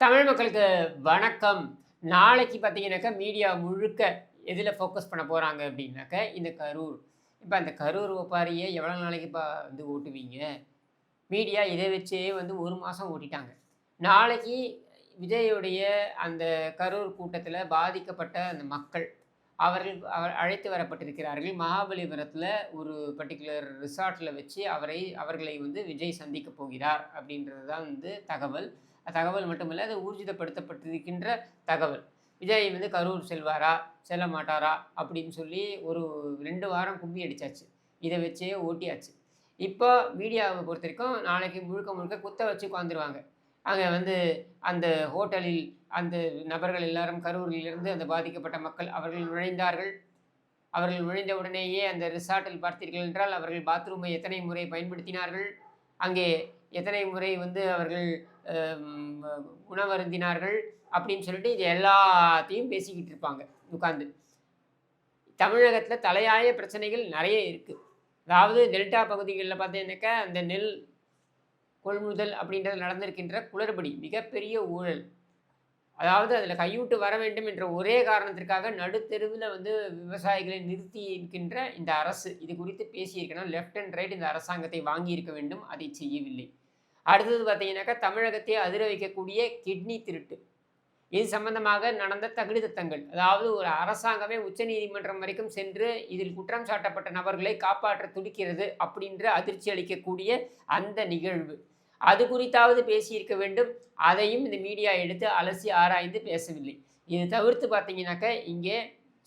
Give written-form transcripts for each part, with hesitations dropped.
தமிழ் மக்களுக்கு வணக்கம். நாளைக்கு பார்த்தீங்கன்னாக்கா, மீடியா முழுக்க எதில ஃபோக்கஸ் பண்ண போறாங்க அப்டின்னாக்க, இந்த கரூர். இப்ப அந்த கரூர் ஒப்பாரிய எவ்வளோ நாளைக்குப்பா வந்து ஓட்டுவீங்க? மீடியா இத வச்சே வந்து 1 மாசம் ஓட்டிட்டாங்க. நாளைக்கு விஜயுடைய அந்த கரூர் கூட்டத்தில பாதிக்கப்பட்ட அந்த மக்கள், அவர்கள் அழைத்து வரப்பட்டிருக்கிறார்கள். மகாபலிபுரத்தில ஒரு பர்ட்டிகுலர் ரிசார்ட்ல வச்சு அவர்களை வந்து விஜய் சந்திக்கப் போகிறார் அப்டின்றது தான் வந்து தகவல். தகவல் மட்டுமல்ல, அது ஊர்ஜிதப்படுத்தப்பட்டிருக்கின்ற தகவல். விஜய் வந்து கரூர் செல்வாரா? செல்ல மாட்டாரா? அப்படின்னு சொல்லி ஒரு 2 வாரம் கும்மி அடிச்சாச்சு. இத வச்சே ஓட்டியாச்சு. இப்போ மீடியாவ பொறுத்தவரைக்கும் நாளைக்கு முழுக்க முழுக்க குத்த வச்சு உட்காந்துருவாங்க. அங்க வந்து அந்த ஹோட்டலில் அந்த நபர்கள் எல்லாரும் கரூரிலிருந்து அந்த பாதிக்கப்பட்ட மக்கள் அவர்கள் நுழைந்தார்கள். அவர்கள் நுழைந்த உடனேயே அந்த ரிசார்ட்டில் பார்த்தீர்கள் என்றால், அவர்கள் பாத்ரூமை எத்தனை முறை பயன்படுத்தினார்கள்? அங்கே எத்தனை முறை வந்து அவர்கள் ம் உணவருந்தினார்கள்? அப்படின்னு சொல்லிட்டு இது எல்லாத்தையும் பேசிக்கிட்டு இருப்பாங்க உட்காந்து. தமிழகத்தில தலையாய பிரச்சனைகள் நெறைய இருக்கு. அதாவது டெல்டா பகுதிகள்ல பார்த்தீங்கன்னாக்கா, அந்த நெல் கொள்முதல் அப்படின்றது நடந்திருக்கின்ற குளறுபடி, மிகப்பெரிய ஊழல். அதாவது அதில கையூட்டு வர வேண்டும் என்ற ஒரே காரணத்திற்காக நடுத்தெருவில வந்து விவசாயிகளை நிறுத்தி இருக்கின்ற இந்த அரசு. இது குறித்து பேசியிருக்கணும். லெஃப்ட் அண்ட் ரைட் இந்த அரசாங்கத்தை வாங்கியிருக்க வேண்டும். அதை செய்யவில்லை. அடுத்தது பார்த்தீங்கன்னாக்கா, தமிழகத்தை அதிர வைக்கக்கூடிய கிட்னி திருட்டு. இது சம்பந்தமாக நடந்த தகுதித்தங்கள். அதாவது ஒரு அரசாங்கமே உச்சநீதிமன்றம் வரைக்கும் சென்று இதில் குற்றம் சாட்டப்பட்ட நபர்களை காப்பாற்ற துடிக்கிறது அப்படின்ற அதிர்ச்சி அளிக்கக்கூடிய அந்த நிகழ்வு. அது குறித்தாவது பேசியிருக்க வேண்டும். அதையும் இந்த மீடியா எடுத்து அலசி ஆராய்ந்து பேசவில்லை. இது தவிர்த்து பார்த்தீங்கன்னாக்க, இங்கே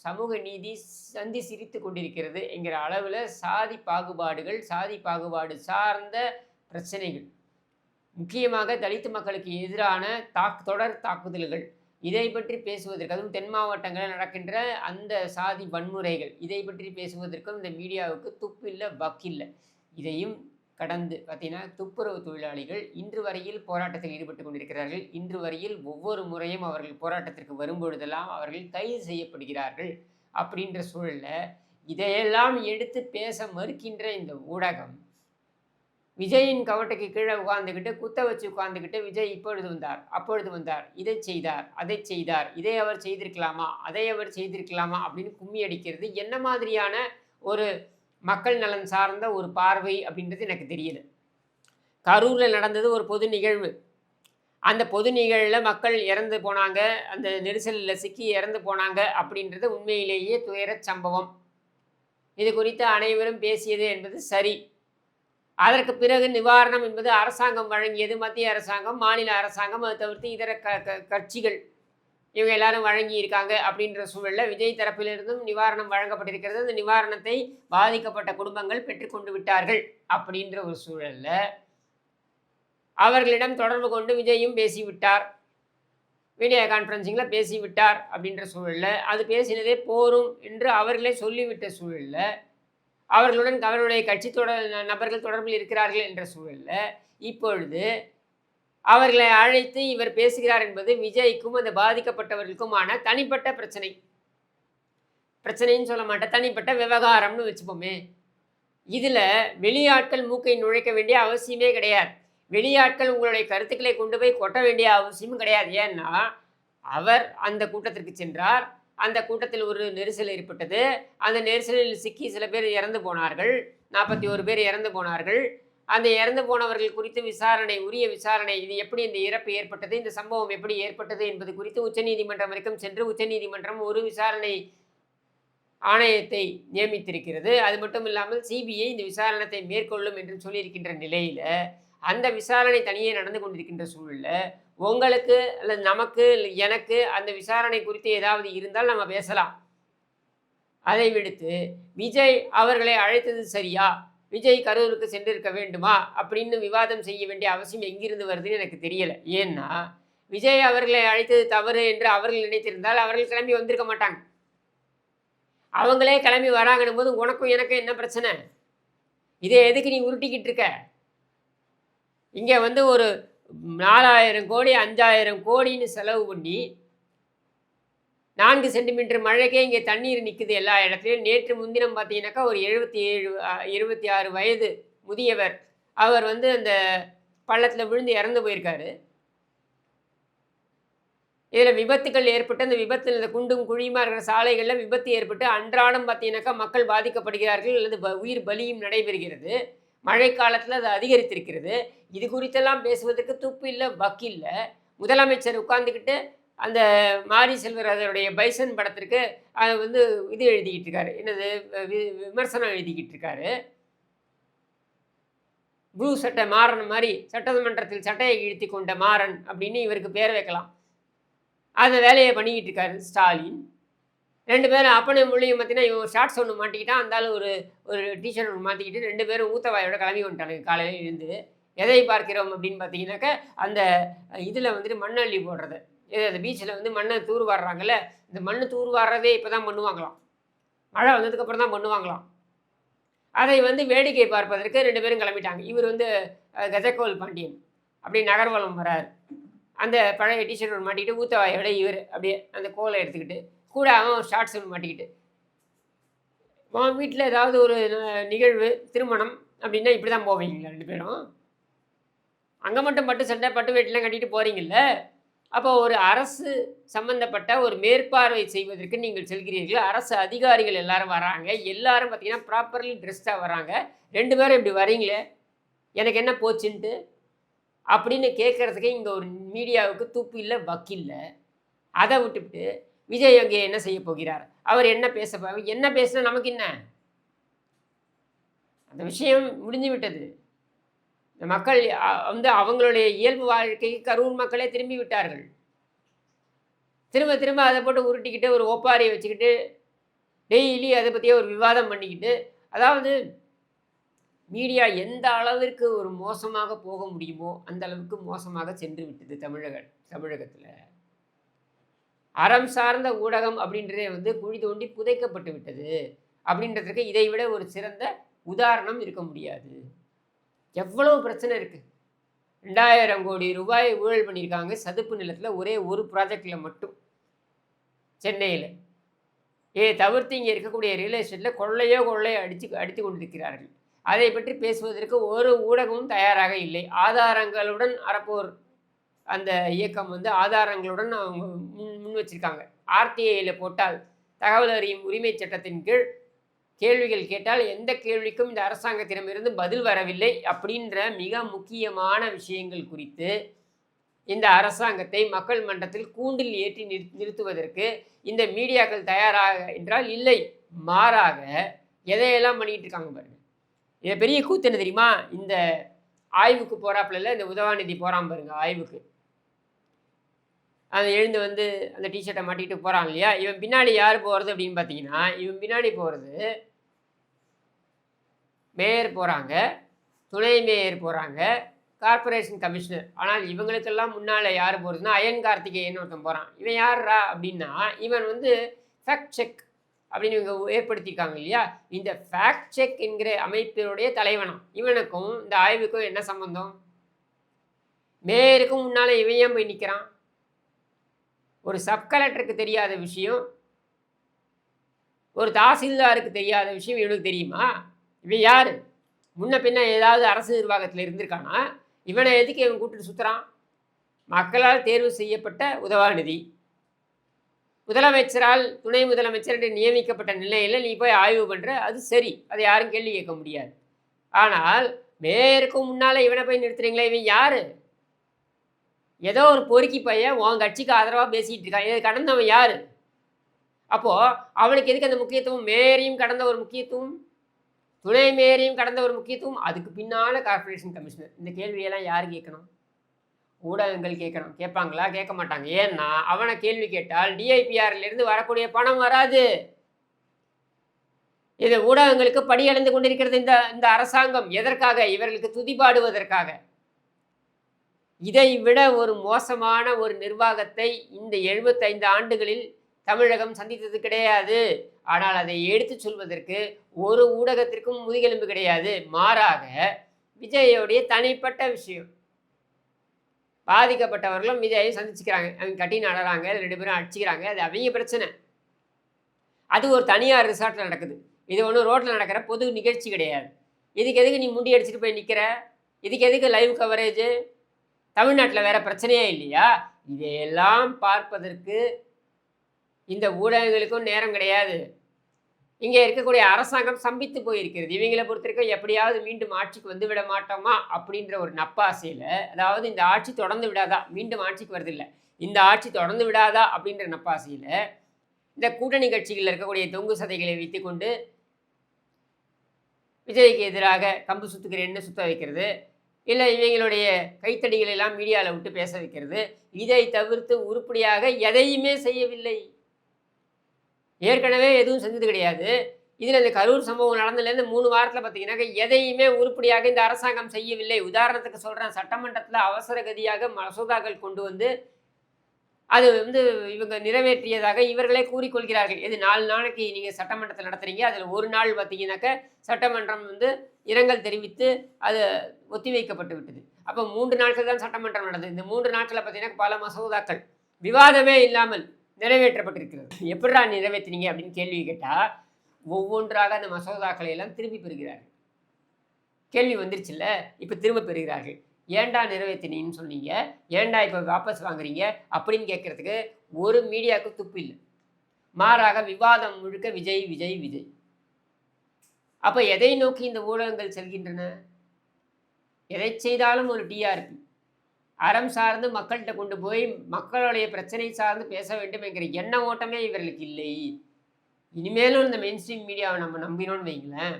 சமூக நீதி சந்தி சிரித்துக் கொண்டிருக்கிறது என்கிற அளவுல சாதி பாகுபாடுகள், சாதி பாகுபாடு சார்ந்த பிரச்சனைகள். முக்கியமாக தலித்து மக்களுக்கு எதிரான தொடர் தாக்குதல்கள். இதை பற்றி பேசுவதற்கு அதுவும் தென் மாவட்டங்களில் நடக்கின்ற அந்த சாதி வன்முறைகள். இதை பற்றி பேசுவதற்கும் இந்த மீடியாவுக்கு துப்பில்ல, வக்கில்ல. இதையும் கடந்து பார்த்தீங்கன்னா, துப்புரவு தொழிலாளிகள் இன்று வரையில் போராட்டத்தில் ஈடுபட்டுக் கொண்டிருக்கிறார்கள். இன்று வரையில் ஒவ்வொரு முறையும் அவர்கள் போராட்டத்திற்கு வரும்பொழுதெல்லாம் அவர்கள் கைது செய்யப்படுகிறார்கள். அப்படின்ற சூழல்ல, இதையெல்லாம் எடுத்து பேச மறுக்கின்ற இந்த ஊடகம் விஜயின் கவட்டைக்கு கீழே உட்கார்ந்துகிட்டு, குத்த வச்சு உட்கார்ந்துகிட்டு, விஜய் இப்பொழுது வந்தார், அப்பொழுது வந்தார், இதை செய்தார், அதை செய்தார், இதை அவர் செய்திருக்கலாமா, அதை அவர் செய்திருக்கலாமா அப்படின்னு கும்மி அடிக்கிறது என்ன மாதிரியான ஒரு மக்கள் நலன் சார்ந்த ஒரு பார்வை அப்படின்றது எனக்கு தெரியல. கரூர்ல நடந்தது ஒரு பொது நிகழ்வு. அந்த பொது நிகழ்வுல மக்கள் இறந்து போனாங்க, அந்த நெரிசல்ல சிக்கி இறந்து போனாங்க அப்படின்றது உண்மையிலேயே துயரச் சம்பவம். இது குறித்து அனைவரும் பேசியது என்பது சரி. அதற்கு பிறகு நிவாரணம் என்பது அரசாங்கம் வழங்கியது. மத்திய அரசாங்கம், மாநில அரசாங்கம், அதை தவிர்த்து இதர கட்சிகள் இவங்க எல்லாரும் வழங்கி இருக்காங்க அப்படின்ற சூழல்ல விஜய் தரப்பிலிருந்தும் நிவாரணம் வழங்கப்பட்டிருக்கிறது. அந்த நிவாரணத்தை பாதிக்கப்பட்ட குடும்பங்கள் பெற்றுக்கொண்டு விட்டார்கள் அப்படின்ற ஒரு சூழல்ல அவர்களிடம் தொடர்பு கொண்டு விஜயும் பேசிவிட்டார். வீடியோ கான்ஃபரன்சிங்ல பேசிவிட்டார் அப்படின்ற சூழல்ல அது பேசினதே போரும் என்று அவர்களே சொல்லிவிட்ட சூழல்ல அவர்களுடன் அவருடைய கட்சி நபர்கள் தொடர்பில் இருக்கிறார்கள் என்ற சூழல்ல இப்பொழுது அவர்களை அழைத்து இவர் பேசுகிறார் என்பது விஜய்க்கும் அந்த பாதிக்கப்பட்டவர்களுக்குமான தனிப்பட்ட பிரச்சனை. பிரச்சனைன்னு சொல்ல மாட்டேன், தனிப்பட்ட விவகாரம்னு வச்சுப்போமே. இதுல வெளியாட்கள் மூக்கை நுழைக்க வேண்டிய அவசியமே கிடையாது. வெளியாட்கள் உங்களுடைய கருத்துக்களை கொண்டு போய் கொட்ட வேண்டிய அவசியமும் கிடையாது. ஏன்னா அவர் அந்த கூட்டத்திற்கு சென்றார். அந்த கூட்டத்தில் ஒரு நெரிசல் ஏற்பட்டது. அந்த நெரிசலில் சிக்கி சில பேர் இறந்து போனார்கள். 41 பேர் இறந்து போனார்கள். அந்த இறந்து போனவர்கள் குறித்து உரிய விசாரணை, இது எப்படி இந்த இறப்பு ஏற்பட்டது, இந்த சம்பவம் எப்படி ஏற்பட்டது என்பது குறித்து உச்சநீதிமன்றம் வரைக்கும் சென்று உச்சநீதிமன்றம் ஒரு விசாரணை ஆணையத்தை நியமித்திருக்கிறது. அது மட்டும் இல்லாமல் சிபிஐ இந்த விசாரணத்தை மேற்கொள்ளும் என்று சொல்லியிருக்கின்ற நிலையில அந்த விசாரணை தனியே நடந்து கொண்டிருக்கின்ற சூழல்ல உங்களுக்கு அல்லது நமக்கு எனக்கு அந்த விசாரணை குறித்து ஏதாவது இருந்தால் நம்ம பேசலாம். அதை விடுத்து விஜய் அவர்களை அழைத்தது சரியா, விஜய் கரூருக்கு சென்றிருக்க வேண்டுமா அப்படின்னு விவாதம் செய்ய வேண்டிய அவசியம் எங்கிருந்து வருதுன்னு எனக்கு தெரியல. ஏன்னா விஜய் அவர்களை அழைத்தது தவறு என்று அவர்கள் நினைத்திருந்தால் அவர்கள் கிளம்பி வந்திருக்க மாட்டாங்க. அவங்களே கிளம்பி வராங்கன்னும் போது உனக்கும் எனக்கும் என்ன பிரச்சனை? இதை எதுக்கு நீ உருட்டிக்கிட்டு இருக்க? இங்கே வந்து ஒரு 4000 கோடி 5000 கோடின்னு செலவு பண்ணி 4 சென்டிமீட்டர் மழைக்கே இங்கே தண்ணீர் நிற்குது எல்லா இடத்துலையும். நேற்று முன்தினம் பார்த்தீங்கன்னாக்கா ஒரு 26 வயது முதியவர் அவர் வந்து அந்த பள்ளத்தில் விழுந்து இறந்து போயிருக்காரு. இதில் விபத்துக்கள் ஏற்பட்டு அந்த விபத்தில் இந்த குண்டும் குழியுமா இருக்கிற சாலைகளில் விபத்து ஏற்பட்டு அன்றாடம் பார்த்தீங்கன்னாக்கா மக்கள் பாதிக்கப்படுகிறார்கள் அல்லது உயிர் பலியும் நடைபெறுகிறது. மழைக்காலத்தில் அது அதிகரித்திருக்கிறது. இது குறித்தெல்லாம் பேசுவதற்கு துப்பு இல்லை, வக்கு இல்லை. முதலமைச்சர் உட்கார்ந்துக்கிட்டு அந்த மாரி செல்வராஜருடைய பைசன் படத்திற்கு வந்து இது எழுதிக்கிட்டு இருக்காரு, என்னது விமர்சனம் எழுதிக்கிட்டு இருக்காரு. ப்ளூ சட்டை மாறன் மாதிரி சட்டமன்றத்தில் சட்டையை இழுத்தி கொண்ட மாறன் அப்படின்னு இவருக்கு பேர் வைக்கலாம். அந்த வேலையை பண்ணிக்கிட்டு இருக்காரு ஸ்டாலின். 2 பேரும் அப்பனையும் முள்ளையும் பார்த்தீங்கன்னா இவன் ஒரு ஷார்ட்ஸ் ஒன்று மாட்டிக்கிட்டான், அந்தாலும் ஒரு டிஷர்ட் ஒன்று மாற்றிக்கிட்டு 2 பேரும் ஊத்தவாயோட கிளம்பி வந்துட்டானுங்க காலையில் இருந்து. எதை பார்க்கிறோம் அப்படின்னு பார்த்தீங்கன்னாக்கா அந்த இதில் வந்துட்டு மண்ணள்ளி போடுறது, அந்த பீச்சில் வந்து மண்ணை தூர் வாடுறாங்கல்ல, இந்த மண் தூர் வாடுறதே இப்போ தான் பண்ணுவாங்களாம், மழை வந்ததுக்கப்புறம் தான் பண்ணுவாங்களாம். அதை வந்து வேடிக்கை பார்ப்பதற்கு 2 பேரும் கிளம்பிட்டாங்க. இவர் வந்து கஜகோல் பாண்டியன் அப்படி நகர்வலம் வரார். அந்த பழைய டிஷர்ட் ஒன்று மாட்டிக்கிட்டு ஊத்தவாயோட இவர் அப்படியே அந்த கோலை எடுத்துக்கிட்டு கூட அவன் ஷார்ட்ஸ் ஒன்று மாட்டிக்கிட்டு, அவன் வீட்டில் ஏதாவது ஒரு நிகழ்வு திருமணம் அப்படின்னா இப்படி தான் போவீங்களா 2 பேரும்? அங்கே மட்டும் பட்டு சட்டை பட்டு வேட்டிலாம் கட்டிட்டு போகிறீங்கல்ல. அப்போ ஒரு அரசு சம்மந்தப்பட்ட ஒரு மேற்பார்வை செய்வதற்கு நீங்கள் செல்கிறீர்கள். அரசு அதிகாரிகள் எல்லாரும் வராங்க, எல்லாரும் பார்த்தீங்கன்னா ப்ராப்பர்லி ட்ரெஸ்டாக வராங்க. 2 பேரும் இப்படி வரீங்களே, எனக்கு என்ன போச்சுன்ட்டு அப்படின்னு கேட்குறதுக்கே இங்கே ஒரு மீடியாவுக்கு துப்பு இல்லை, வக்கில்லை. அதை விட்டுவிட்டு விஜய் அங்கே என்ன செய்ய போகிறார், அவர் என்ன என்ன பேசினா நமக்கு என்ன? அந்த விஷயம் முடிஞ்சு விட்டது. இந்த மக்கள் வந்து அவங்களுடைய இயல்பு வாழ்க்கைக்கு கரூர் மக்களே திரும்பி விட்டார்கள். திரும்ப திரும்ப அதை போட்டு உருட்டிக்கிட்டு ஒரு ஒப்பாரியை வச்சுக்கிட்டு டெய்லி அதை பற்றியே ஒரு விவாதம் பண்ணிக்கிட்டு, அதாவது மீடியா எந்த அளவிற்கு ஒரு மோசமாக போக முடியுமோ அந்த அளவுக்கு மோசமாக சென்று விட்டது தமிழகத்தில். அறம் சார்ந்த ஊடகம் அப்படின்றதே வந்து குழி தோண்டி புதைக்கப்பட்டு விட்டது அப்படின்றதுக்கு இதை விட ஒரு சிறந்த உதாரணம் இருக்க முடியாது. எவ்வளவு பிரச்சனை இருக்குது. 2000 கோடி ரூபாய் ஊழல் பண்ணியிருக்காங்க சதுப்பு நிலத்தில், ஒரே ஒரு ப்ராஜெக்டில் மட்டும் சென்னையில். தவிர்த்து இங்கே இருக்கக்கூடிய ரியல் எஸ்டேட்டில் கொள்ளையோ அடித்து கொண்டிருக்கிறார்கள். அதை பற்றி பேசுவதற்கு ஒரு ஊடகமும் தயாராக இல்லை. ஆதாரங்களுடன் அறப்போர் அந்த இயக்கம் வந்து ஆதாரங்களுடன் அவங்க முன் வச்சிருக்காங்க. ஆர்டிஐயில் போட்டால் தகவல் அறியும் உரிமை சட்டத்தின் கீழ் கேள்விகள் கேட்டால் எந்த கேள்விக்கும் இந்த அரசாங்கத்திடமிருந்து பதில் வரவில்லை அப்படின்ற மிக முக்கியமான விஷயங்கள் குறித்து இந்த அரசாங்கத்தை மக்கள் மன்றத்தில் கூண்டில் ஏற்றி நிறுத்துவதற்கு இந்த மீடியாக்கள் தயாராக என்றால் இல்லை, மாறாக எதையெல்லாம் பண்ணிக்கிட்டு இருக்காங்க பாருங்க. இதை பெரிய கூத்து என்ன தெரியுமா? இந்த ஆய்வுக்கு போகிறாப்புல இந்த உதவாநிதி போகிறான் பாருங்க ஆய்வுக்கு. அதை எழுந்து வந்து அந்த டிஷர்ட்டை மாட்டிக்கிட்டு போகிறான் இல்லையா, இவன் பின்னாடி யார் போகிறது அப்படின்னு பார்த்தீங்கன்னா, இவன் பின்னாடி போகிறது மேயர் போகிறாங்க, துணை மேயர் போகிறாங்க, கார்பரேஷன் கமிஷனர். ஆனால் இவங்களுக்கெல்லாம் முன்னால் யார் போகிறதுனா அயன் கார்த்திகேயன் ஒருத்தன் போகிறான். இவன் யார்ரா அப்படின்னா, இவன் வந்து ஃபேக்ட் செக் அப்படின்னு இவங்க ஏற்படுத்தியிருக்காங்க இல்லையா, இந்த ஃபேக்ட் செக் என்கிற அமைப்பினுடைய தலைவனம். இவனுக்கும் இந்த ஆய்வுக்கும் என்ன சம்பந்தம்? மேயருக்கும் முன்னால் இவன் ஏன் போய் நிற்கிறான்? ஒரு சப் கலெக்டருக்கு தெரியாத விஷயம், ஒரு தாசில்தாருக்கு தெரியாத விஷயம் இவனுக்கு தெரியுமா? இவன் யார்? முன்ன பின்ன ஏதாவது அரசு நிர்வாகத்தில் இருந்திருக்கானா? இவனை எதுக்கு இவன் கூப்பிட்டு சுற்றுறான்? மக்களால் தேர்வு செய்யப்பட்ட உதவாநிதி, முதலமைச்சரால் துணை முதலமைச்சர் என்று நியமிக்கப்பட்ட நிலையில் நீ போய் ஆய்வு பண்ணுற, அது சரி, அதை யாரும் கேள்வி கேட்க முடியாது. ஆனால் மேயருக்கு முன்னால் இவனை போய் நிறுத்துறீங்களே, இவன் யார்? ஏதோ ஒரு பொறுக்கி பையன் உன் கட்சிக்கு ஆதரவாக பேசிகிட்டு இருக்கான். இதை கடந்தவன் யார்? அப்போது அவனுக்கு எதுக்கு அந்த முக்கியத்துவம்? மேயரையும் கடந்த ஒரு முக்கியத்துவம், துணை மேயரையும் கடந்த ஒரு முக்கியத்துவம், அதுக்கு பின்னால் கார்பரேஷன் கமிஷனர். இந்த கேள்வியெல்லாம் யார் கேட்கணும்? ஊடகங்கள் கேட்கணும். கேட்பாங்களா? கேட்க மாட்டாங்க. ஏன்னா அவனை கேள்வி கேட்டால் டிஐபிஆர்லேருந்து வரக்கூடிய பணம் வராது. இது ஊடகங்களுக்கு படியடைந்து கொண்டிருக்கிறது இந்த அரசாங்கம். எதற்காக? இவர்களுக்கு துதிபாடுவதற்காக. இதை விட ஒரு மோசமான ஒரு நிர்வாகத்தை இந்த 75 ஆண்டுகளில் தமிழகம் சந்தித்தது கிடையாது. ஆனால் அதை எடுத்து சொல்வதற்கு ஒரு ஊடகத்திற்கும் முதுகெலும்பு கிடையாது. மாறாக விஜயோடைய தனிப்பட்ட விஷயம். பாதிக்கப்பட்டவர்களும் விஜயை சந்திச்சுக்கிறாங்க, அவங்க கட்டி நடறாங்க, 2 பேரும் அடிச்சுக்கிறாங்க, அது அவங்க பிரச்சனை. அது ஒரு தனியார் ரிசார்ட்டில் நடக்குது. இது ஒன்றும் ரோட்டில் நடக்கிற பொது நிகழ்ச்சி கிடையாது. இதுக்கு எதுக்கு நீ முண்டி அடிச்சுட்டு போய் நிற்கிற? இதுக்கு எதுக்கு லைவ் கவரேஜு? தமிழ்நாட்டில் வேற பிரச்சனையே இல்லையா? இதையெல்லாம் பார்ப்பதற்கு இந்த ஊடகங்களுக்கும் நேரம் கிடையாது. இங்கே இருக்கக்கூடிய அரசாங்கம் சம்பித்து போயிருக்கிறது. இவங்கள பொறுத்தவரைக்கும் எப்படியாவது மீண்டும் ஆட்சிக்கு வந்து விட மாட்டோமா அப்படின்ற ஒரு நப்பாசையில, அதாவது இந்த ஆட்சி தொடர்ந்து விடாதா, மீண்டும் ஆட்சிக்கு வருதில்ல. இந்த ஆட்சி தொடர்ந்து விடாதா அப்படின்ற நப்பாசையில, இந்த கூட்டணி கட்சிகள்ல இருக்கக்கூடிய தொங்கு சதைகளை வைத்துக்கொண்டு விஜய்க்கு எதிராக கம்பு சுத்துக்கிறேன்னு சுத்த வைக்கிறது. இல்ல இவங்களுடைய கைத்தடிகளை எல்லாம் மீடியால விட்டு பேச வைக்கிறது. இதை தவிர்த்து உருப்படியாக எதையுமே செய்யவில்லை. ஏற்கனவே எதுவும் செஞ்சது கிடையாது. இதில இந்த கரூர் சம்பவம் நடந்ததுலேருந்து 3 வாரத்தில பார்த்தீங்கன்னாக்க, எதையுமே உருப்படியாக இந்த அரசாங்கம் செய்யவில்லை. உதாரணத்துக்கு சொல்றேன், சட்டமன்றத்தில அவசர கதியாக மசோதாக்கள் கொண்டு வந்து, அது வந்து இவங்க நிறைவேற்றியதாக இவர்களே கூறிக்கொள்கிறார்கள். இது 4 நாளைக்கு நீங்க சட்டமன்றத்தில நடத்துறீங்க. அதில 1 நாள் பார்த்தீங்கன்னாக்க, சட்டமன்றம் வந்து இரங்கல் தெரிவித்து, அது ஒத்திவைக்கப்பட்டு விட்டது. அப்போ 3 நாட்கள் தான் சட்டமன்றம் நடந்தது. இந்த 3 நாட்கள்ல பார்த்தீங்கன்னா, பல மசோதாக்கள் விவாதமே இல்லாமல் நிறைவேற்றப்பட்டிருக்கிறது. எப்படிடா நிறைவேற்றினீங்க அப்படின்னு கேள்வி கேட்டால், ஒவ்வொன்றாக அந்த மசோதாக்களை எல்லாம் திரும்பி பெறுகிறார்கள். கேள்வி வந்துருச்சுல்ல, இப்போ திரும்ப பெறுகிறார்கள். ஏன்டா நிறைவேற்றினீன்னு சொன்னீங்க, ஏன்டா இப்போ வாபஸ் வாங்குறீங்க அப்படின்னு கேட்கறதுக்கு ஒரு மீடியாவுக்கு துப்பு இல்லை. மாறாக விவாதம் முழுக்க விஜய் விஜய் விஜய். அப்போ எதை நோக்கி இந்த ஊடகங்கள் செல்கின்றன? எதை செய்தாலும் ஒரு டிஆர்பி. அறம் சார்ந்து மக்கள்கிட்ட கொண்டு போய் மக்களுடைய பிரச்சனை சார்ந்து பேச வேண்டும் என்கிற எண்ண ஓட்டமே இவர்களுக்கு இல்லை. இனிமேலும் இந்த மெயின் ஸ்ட்ரீம் மீடியாவை நம்ம நம்பினோன்னு வைங்களேன்,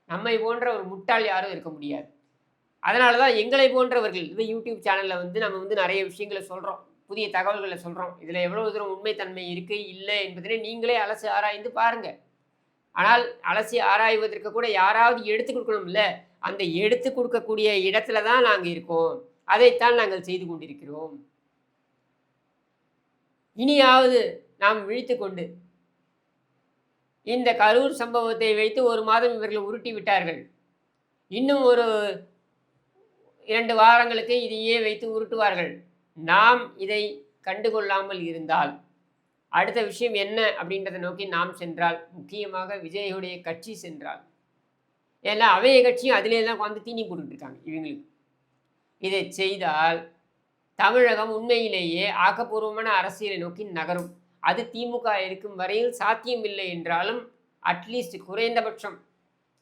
நம்மை போன்ற ஒரு முட்டாள் யாரும் இருக்க முடியாது. அதனால தான் எங்களை போன்றவர்கள் இந்த யூடியூப் சேனலில் வந்து நம்ம வந்து நிறைய விஷயங்களை சொல்கிறோம், புதிய தகவல்களை சொல்கிறோம். இதில் எவ்வளோ தூரம் உண்மைத்தன்மை இருக்குது இல்லை என்பதனை நீங்களே அலசி ஆராய்ந்து பாருங்கள். ஆனால் அலசி ஆராய்வதற்கு கூட யாராவது எடுத்து கொடுக்கணும்ல, அந்த எடுத்து கொடுக்கக்கூடிய இடத்துல தான் நாங்கள் இருக்கோம். அதைத்தான் நாங்கள் செய்து கொண்டிருக்கிறோம். இனியாவது நாம் விழித்து கொண்டு, இந்த கரூர் சம்பவத்தை வைத்து 1 மாதம் இவர்கள் உருட்டி விட்டார்கள். இன்னும் ஒரு 2 வாரங்களுக்கு இதையே வைத்து உருட்டுவார்கள். நாம் இதை கண்டுகொள்ளாமல் இருந்தால், அடுத்த விஷயம் என்ன அப்படின்றத நோக்கி நாம் சென்றால், முக்கியமாக விஜயுடைய கட்சி சென்றால், ஏன்னா அவைய கட்சியும் அதிலே தான் வந்து தீனி போட்டுட்டு இருக்காங்க இவங்களுக்கு. இதை செய்தால் தமிழகம் உண்மையிலேயே ஆக்கப்பூர்வமான அரசியலை நோக்கி நகரும். அது திமுக இருக்கும் வரையில் சாத்தியமில்லை என்றாலும் அட்லீஸ்ட் குறைந்தபட்சம்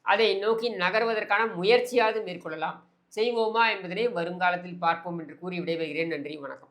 அதை நோக்கி நகர்வதற்கான முயற்சியாவது மேற்கொள்ளலாம். செய்வோமா என்பதனை வருங்காலத்தில் பார்ப்போம் என்று கூறி விடைபெறுகிறேன். நன்றி, வணக்கம்.